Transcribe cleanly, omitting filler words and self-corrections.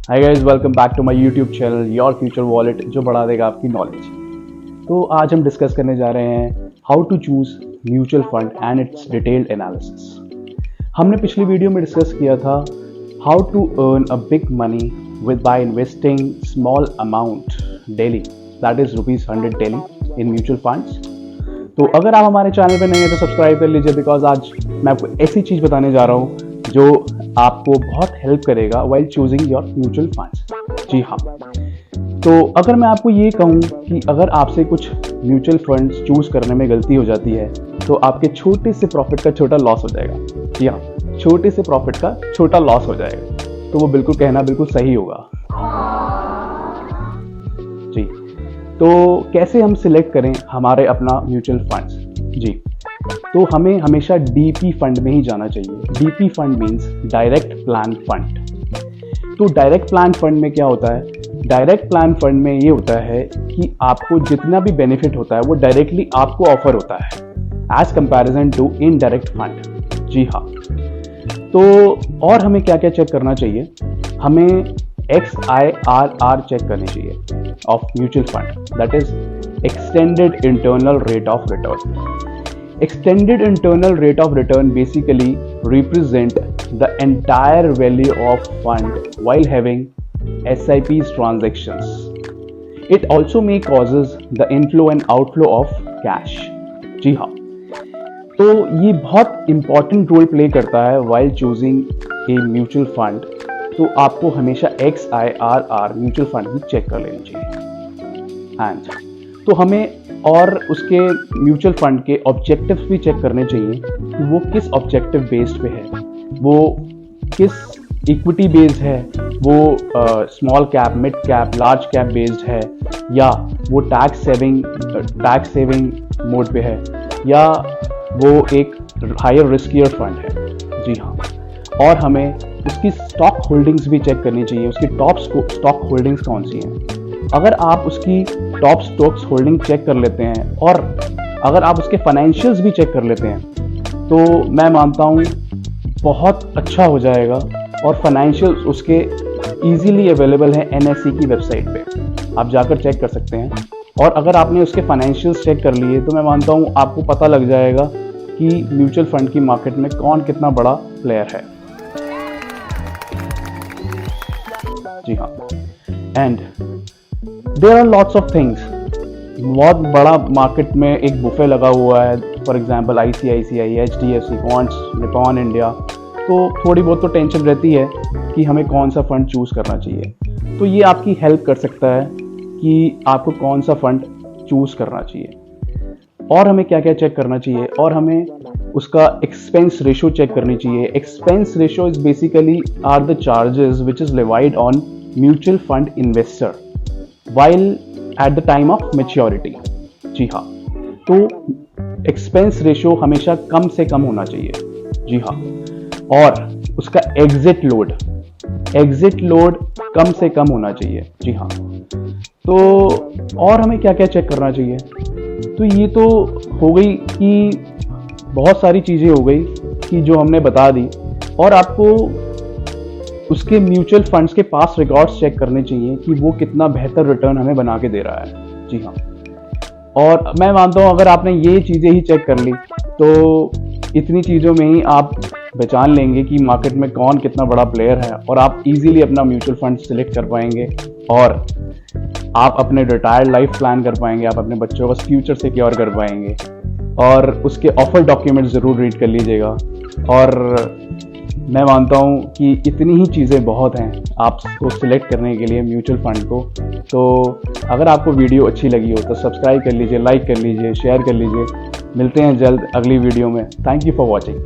Hi guys, welcome back to my YouTube channel your future wallet, जो बढ़ा देगा आपकी नॉलेज। तो आज हम डिस्कस करने जा रहे हैं how to choose mutual fund and its detailed analysis. हमने पिछली वीडियो में डिस्कस किया था how to earn a big money with by investing small amount daily, that is ₹100 daily in mutual funds. तो अगर आप हमारे चैनल पे नहीं है तो सब्सक्राइब कर लीजिए, बिकॉज आज मैं आपको ऐसी चीज़ बताने जा रहा हूँ जो आपको बहुत हेल्प करेगा while choosing your mutual funds. जी हाँ, तो अगर मैं आपको ये कहूँ कि अगर आपसे कुछ म्यूचुअल फंड्स चूज करने में गलती हो जाती है तो आपके छोटे से प्रॉफिट का छोटा लॉस हो जाएगा। जी हाँ, छोटे से प्रॉफिट का छोटा लॉस हो जाएगा, तो वो बिल्कुल कहना बिल्कुल सही होगा। जी, तो कैसे हम सिलेक्ट करें हमारे अपना म्यूचुअल फंड्स? जी, तो हमें हमेशा डीपी फंड में ही जाना चाहिए। DP fund means direct plan fund. तो डायरेक्ट प्लान फंड में क्या होता है? डायरेक्ट प्लान फंड में ये होता है कि आपको जितना भी बेनिफिट होता है वो डायरेक्टली आपको ऑफर होता है as comparison to indirect fund. जी हाँ, तो और हमें क्या क्या चेक करना चाहिए? हमें XIRR चेक करनी चाहिए of mutual fund, that is extended internal rate of return. Extended internal rate of return basically represent the entire value of fund while having SIPs transactions. It also may causes the inflow and outflow of cash. जी हाँ, तो ये बहुत important role play करता है while choosing a mutual fund। तो आपको हमेशा XIRR mutual fund भी चेक कर लेनी चाहिए। एंड तो हमें और उसके म्यूचुअल फंड के ऑब्जेक्टिव्स भी चेक करने चाहिए कि वो किस ऑब्जेक्टिव बेस्ड पे है, वो किस इक्विटी बेस्ड है, वो small cap, mid cap, large cap based है, या वो टैक्स सेविंग मोड पे है, या वो एक हायर रिस्कियर फंड है। जी हाँ, और हमें उसकी स्टॉक होल्डिंग्स भी चेक करनी चाहिए, उसकी टॉप स्टॉक होल्डिंग्स कौन सी हैं। अगर आप उसकी टॉप स्टॉक्स होल्डिंग चेक कर लेते हैं और अगर आप उसके फाइनेंशियल्स भी चेक कर लेते हैं तो मैं मानता हूँ बहुत अच्छा हो जाएगा। और फाइनेंशियल्स उसके इजीली अवेलेबल है NSE की वेबसाइट पे, आप जाकर चेक कर सकते हैं। और अगर आपने उसके फाइनेंशियल्स चेक कर लिए तो मैं मानता हूँ आपको पता लग जाएगा कि म्यूचुअल फंड की मार्केट में कौन कितना बड़ा प्लेयर है। जी हाँ, and there are lots of things. बहुत बड़ा मार्केट में एक बुफे लगा हुआ है, फॉर एग्जांपल ICICI, HDFC, कॉन्स, निपॉन इंडिया। तो थोड़ी बहुत तो टेंशन रहती है कि हमें कौन सा फंड चूज करना चाहिए। तो ये आपकी हेल्प कर सकता है कि आपको कौन सा फंड चूज करना चाहिए। और हमें क्या क्या चेक करना चाहिए? और हमें उसका एक्सपेंस रेशो चेक करनी चाहिए। Expense ratio is basically are the charges which is levied on mutual fund investor while at the time of maturity। जी हाँ, तो एक्सपेंस रेशो हमेशा कम से कम होना चाहिए। जी हाँ, और उसका एग्जिट लोड कम से कम होना चाहिए। जी हाँ, तो और हमें क्या क्या चेक करना चाहिए? तो ये तो हो गई कि बहुत सारी चीज़ें हो गई कि जो हमने बता दी, और आपको उसके म्यूचुअल फंड्स के पास रिकॉर्ड्स चेक करने चाहिए कि वो कितना बेहतर रिटर्न हमें बना के दे रहा है। जी हाँ, और मैं मानता हूँ अगर आपने ये चीज़ें ही चेक कर ली तो इतनी चीज़ों में ही आप पहचान लेंगे कि मार्केट में कौन कितना बड़ा प्लेयर है, और आप इजीली अपना म्यूचुअल फंड सिलेक्ट कर पाएंगे और आप अपने रिटायर्ड लाइफ प्लान कर पाएंगे, आप अपने बच्चों का फ्यूचर सिक्योर कर पाएंगे। और उसके ऑफर डॉक्यूमेंट ज़रूर रीड कर लीजिएगा। और मैं मानता हूँ कि इतनी ही चीज़ें बहुत हैं आपको सिलेक्ट करने के लिए म्यूचुअल फंड को। तो अगर आपको वीडियो अच्छी लगी हो तो सब्सक्राइब कर लीजिए, लाइक कर लीजिए, शेयर कर लीजिए। मिलते हैं जल्द अगली वीडियो में। Thank you for watching.